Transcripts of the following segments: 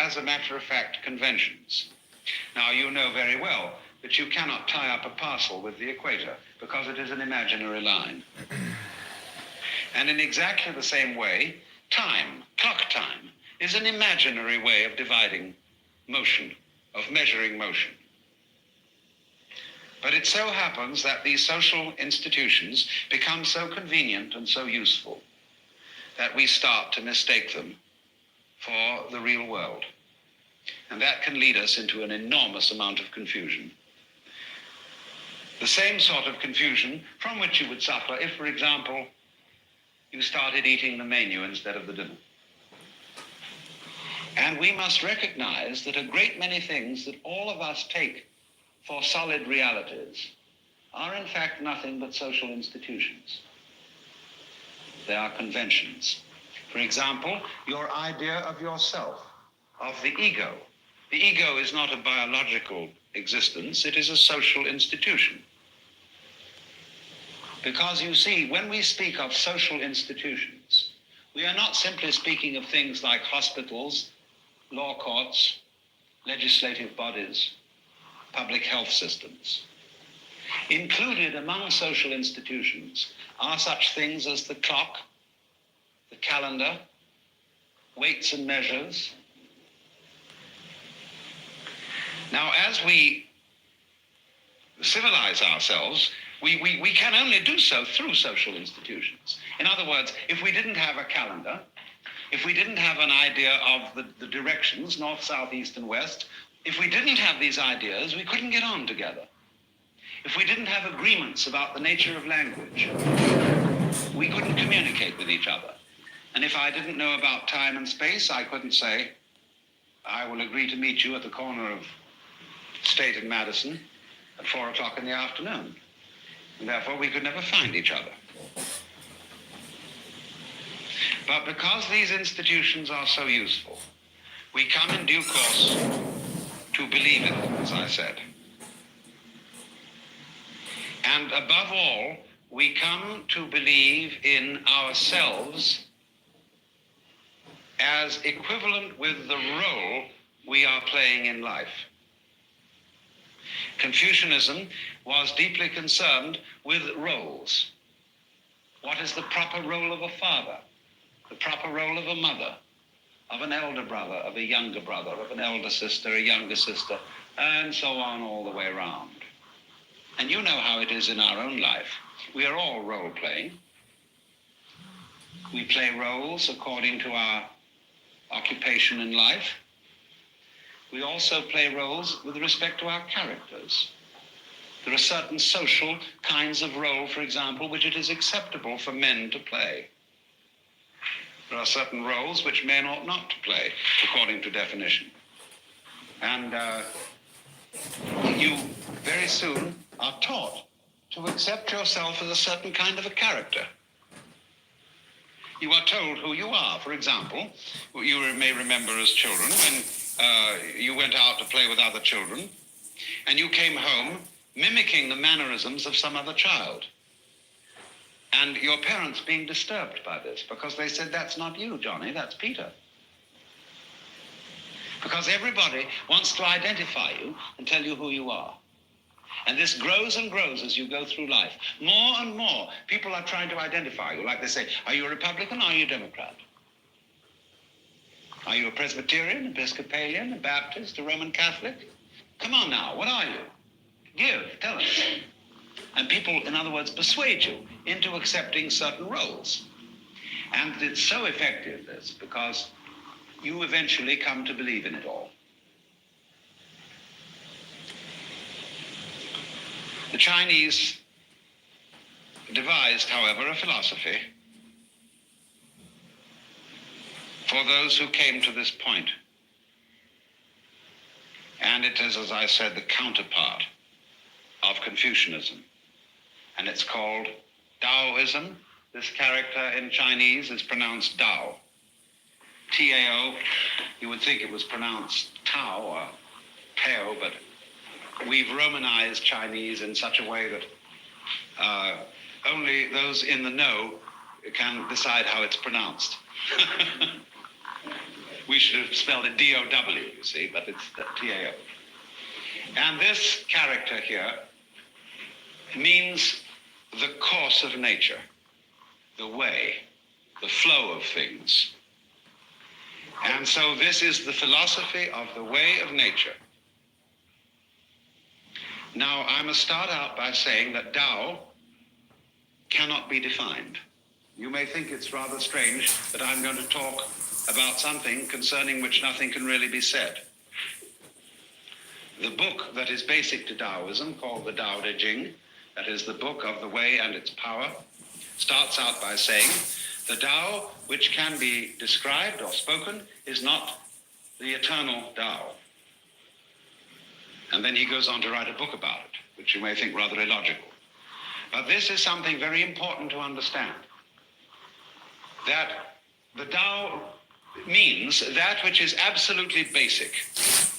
as a matter of fact, conventions. Now, you know very well that you cannot tie up a parcel with the equator because it is an imaginary line. And in exactly the same way, time, clock time, is an imaginary way of dividing motion, of measuring motion. But it so happens that these social institutions become so convenient and so useful that we start to mistake them for the real world. And that can lead us into an enormous amount of confusion. The same sort of confusion from which you would suffer if, for example, you started eating the menu instead of the dinner. And we must recognize that a great many things that all of us take for solid realities are in fact nothing but social institutions. They are conventions. For example, your idea of yourself, of the ego. The ego is not a biological existence, it is a social institution. Because you see, when we speak of social institutions, we are not simply speaking of things like hospitals, law courts, legislative bodies, public health systems. Included among social institutions are such things as the clock, the calendar, weights and measures. Now, as we civilize ourselves, we can only do so through social institutions. In other words, if we didn't have a calendar, if we didn't have an idea of the directions, north, south, east, and west, if we didn't have these ideas, we couldn't get on together. If we didn't have agreements about the nature of language, we couldn't communicate with each other. And if I didn't know about time and space, I couldn't say, I will agree to meet you at the corner of State and Madison at 4 o'clock in the afternoon. And therefore, we could never find each other. But because these institutions are so useful, we come in due course to believe in them, as I said. And above all, we come to believe in ourselves as equivalent with the role we are playing in life. Confucianism was deeply concerned with roles. What is the proper role of a father? The proper role of a mother, of an elder brother, of a younger brother, of an elder sister, a younger sister, and so on all the way around. And you know how it is in our own life. We are all role-playing. We play roles according to our occupation in life. We also play roles with respect to our characters. There are certain social kinds of role, for example, which it is acceptable for men to play. There are certain roles which men ought not to play, according to definition. And you very soon are taught to accept yourself as a certain kind of a character. You are told who you are. For example, you may remember as children when you went out to play with other children, and you came home mimicking the mannerisms of some other child. And your parents being disturbed by this because they said, that's not you, Johnny, that's Peter. Because everybody wants to identify you and tell you who you are. And this grows and grows as you go through life. More and more, people are trying to identify you. Like they say, are you a Republican or are you a Democrat? Are you a Presbyterian, Episcopalian, a Baptist, a Roman Catholic? Come on now, what are you? Tell us. And people, in other words, persuade you into accepting certain roles. And it's so effective, this, because you eventually come to believe in it all. The Chinese devised, however, a philosophy for those who came to this point. And it is, as I said, the counterpart of Confucianism. And it's called Taoism. This character in Chinese is pronounced Tao. T-A-O. You would think it was pronounced Tao or Tao, but we've Romanized Chinese in such a way that only those in the know can decide how it's pronounced. We should have spelled it D-O-W, you see, but it's T-A-O. And this character here means the course of nature, the way, the flow of things. And so this is the philosophy of the way of nature. Now, I must start out by saying that Tao cannot be defined. You may think it's rather strange that I'm going to talk about something concerning which nothing can really be said. The book that is basic to Taoism, called the Tao Te Ching, that is the book of the way and its power, starts out by saying, the Tao which can be described or spoken is not the eternal Tao. And then he goes on to write a book about it, which you may think rather illogical. But this is something very important to understand, that the Tao means that which is absolutely basic.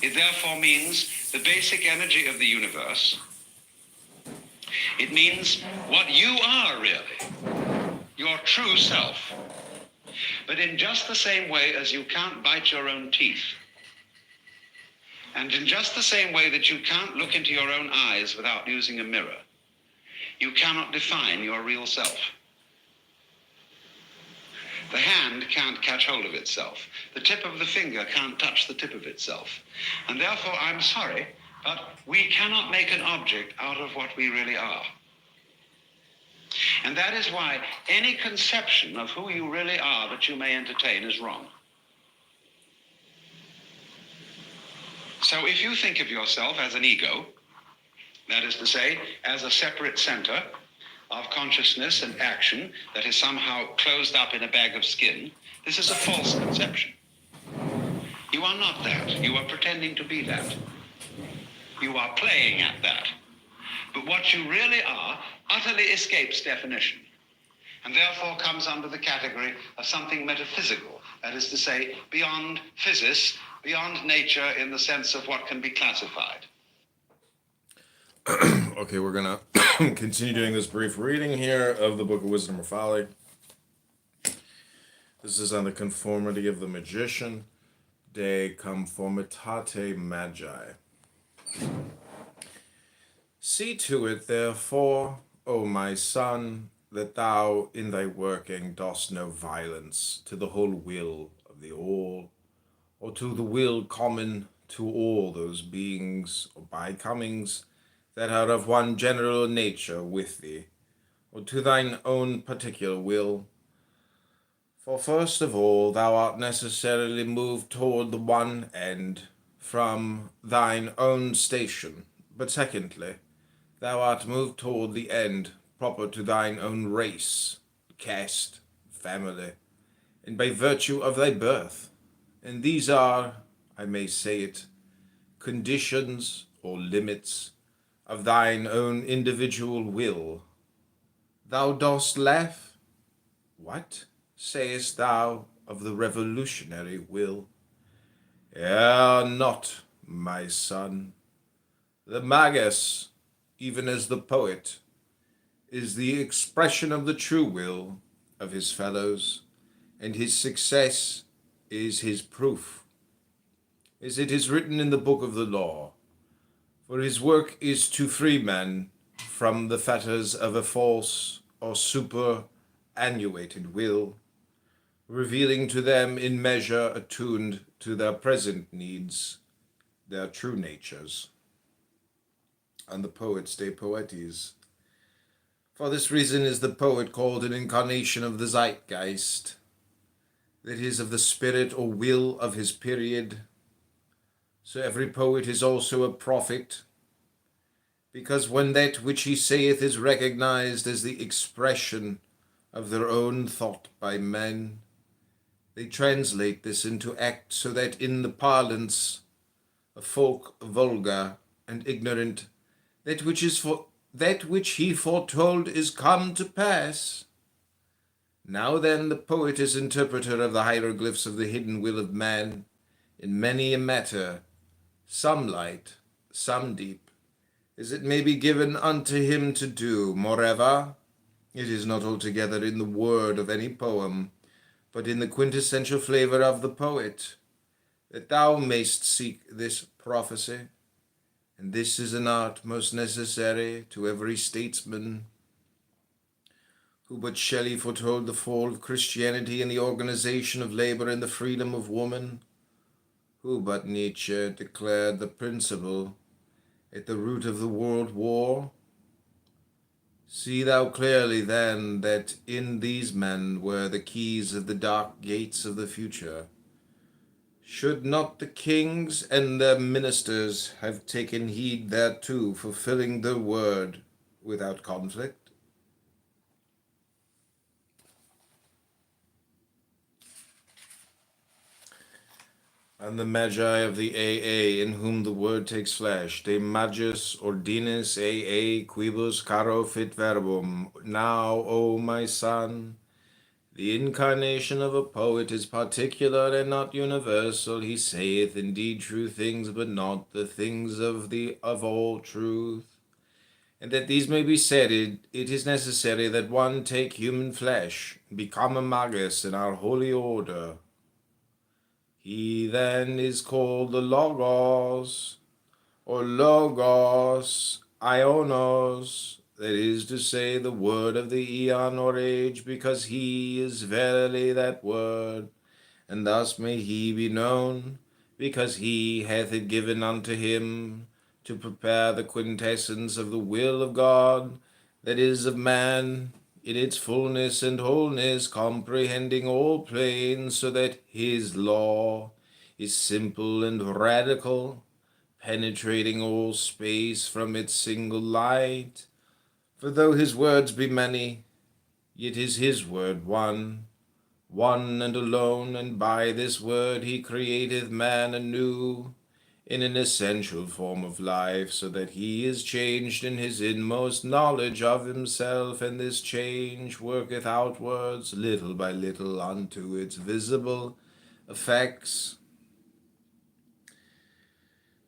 It therefore means the basic energy of the universe. It means what you are really, your true self. But in just the same way as you can't bite your own teeth, and in just the same way that you can't look into your own eyes without using a mirror, you cannot define your real self. The hand can't catch hold of itself. The tip of the finger can't touch the tip of itself. And therefore, I'm sorry, but we cannot make an object out of what we really are. And that is why any conception of who you really are that you may entertain is wrong. So if you think of yourself as an ego, that is to say, as a separate center of consciousness and action that is somehow closed up in a bag of skin, this is a false conception. You are not that. You are pretending to be that. You are playing at that. But what you really are utterly escapes definition, and therefore comes under the category of something metaphysical, that is to say, beyond physis, beyond nature in the sense of what can be classified. Okay, we're going to continue doing this brief reading here of the Book of Wisdom or Folly. This is on the conformity of the magician, De Conformitate Magi. See to it, therefore, O my son, that thou in thy working dost no violence to the whole will of the all, or to the will common to all those beings or bicomings that are of one general nature with thee, or to thine own particular will. For first of all, thou art necessarily moved toward the one end from thine own station, but secondly, thou art moved toward the end proper to thine own race, caste, family, and by virtue of thy birth. And these are, I may say it, conditions or limits of thine own individual will. Thou dost laugh? What sayest thou of the revolutionary will? Err not, my son. The magus, even as the poet, is the expression of the true will of his fellows, and his success is his proof, as it is written in the book of the law. For his work is to free men from the fetters of a false or superannuated will, revealing to them in measure attuned to their present needs, their true natures. And the poets de poetis. For this reason is the poet called an incarnation of the zeitgeist, that is, of the spirit or will of his period. So every poet is also a prophet, because when that which he saith is recognized as the expression of their own thought by men, they translate this into act, so that in the parlance of folk vulgar and ignorant, that which he foretold is come to pass. Now then, the poet is interpreter of the hieroglyphs of the hidden will of man in many a matter, some light, some deep, as it may be given unto him to do. Moreover, it is not altogether in the word of any poem, but in the quintessential flavor of the poet, that thou mayst seek this prophecy. And this is an art most necessary to every statesman who but Shelley foretold the fall of Christianity and the organization of labor and the freedom of woman, who but Nietzsche declared the principle at the root of the world war. See thou clearly then that in these men were the keys of the dark gates of the future. Should not the kings and their ministers have taken heed thereto, fulfilling the word without conflict? And the Magi of the AA, in whom the word takes flesh, de magis ordinis AA quibus caro fit verbum. Now, O my son, the incarnation of a poet is particular and not universal. He saith indeed true things, but not the things of all truth. And that these may be said, it is necessary that one take human flesh, become a magus in our holy order. He then is called the Logos, or Logos Ionos, that is to say, the word of the eon or age, because he is verily that word, and thus may he be known, because he hath it given unto him to prepare the quintessence of the will of God, that is of man, in its fullness and wholeness, comprehending all planes, so that his law is simple and radical, penetrating all space from its single light. For though his words be many, yet is his word one and alone, and by this word he createth man anew, in an essential form of life, so that he is changed in his inmost knowledge of himself, and this change worketh outwards, little by little, unto its visible effects.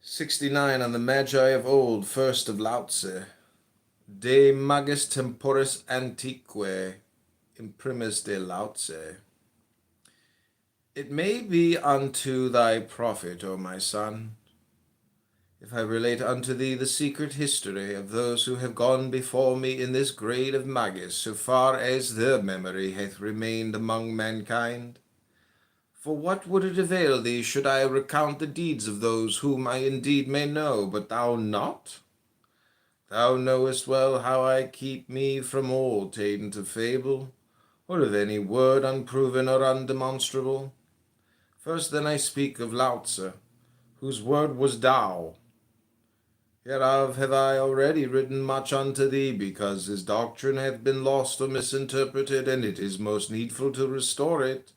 69 on the Magi of old, first of Lao Tzu. De magis temporis antiquae, imprimis de Lao Tzu. It may be unto thy profit, O my son, if I relate unto thee the secret history of those who have gone before me in this grade of magus, so far as their memory hath remained among mankind. For what would it avail thee should I recount the deeds of those whom I indeed may know, but thou not? Thou knowest well how I keep me from all taint of fable, or of any word unproven or undemonstrable. First then I speak of Lao Tzu, whose word was Tao. Hereof have I already written much unto thee, because his doctrine hath been lost or misinterpreted, and it is most needful to restore it.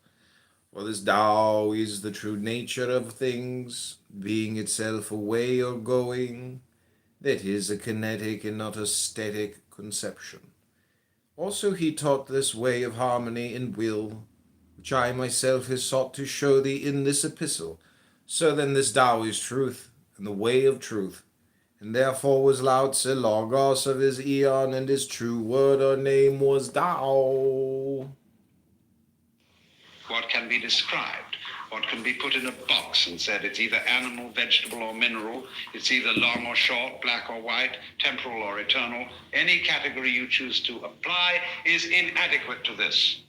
For this Tao is the true nature of things, being itself a way or going, that is a kinetic and not a static conception. Also he taught this way of harmony in will, which I myself have sought to show thee in this epistle. So then this Tao is truth, and the way of truth, and therefore was Lao Tzu Logos of his eon, and his true word or name was Tao. What can be described, what can be put in a box and said it's either animal, vegetable, or mineral, it's either long or short, black or white, temporal or eternal, any category you choose to apply is inadequate to this.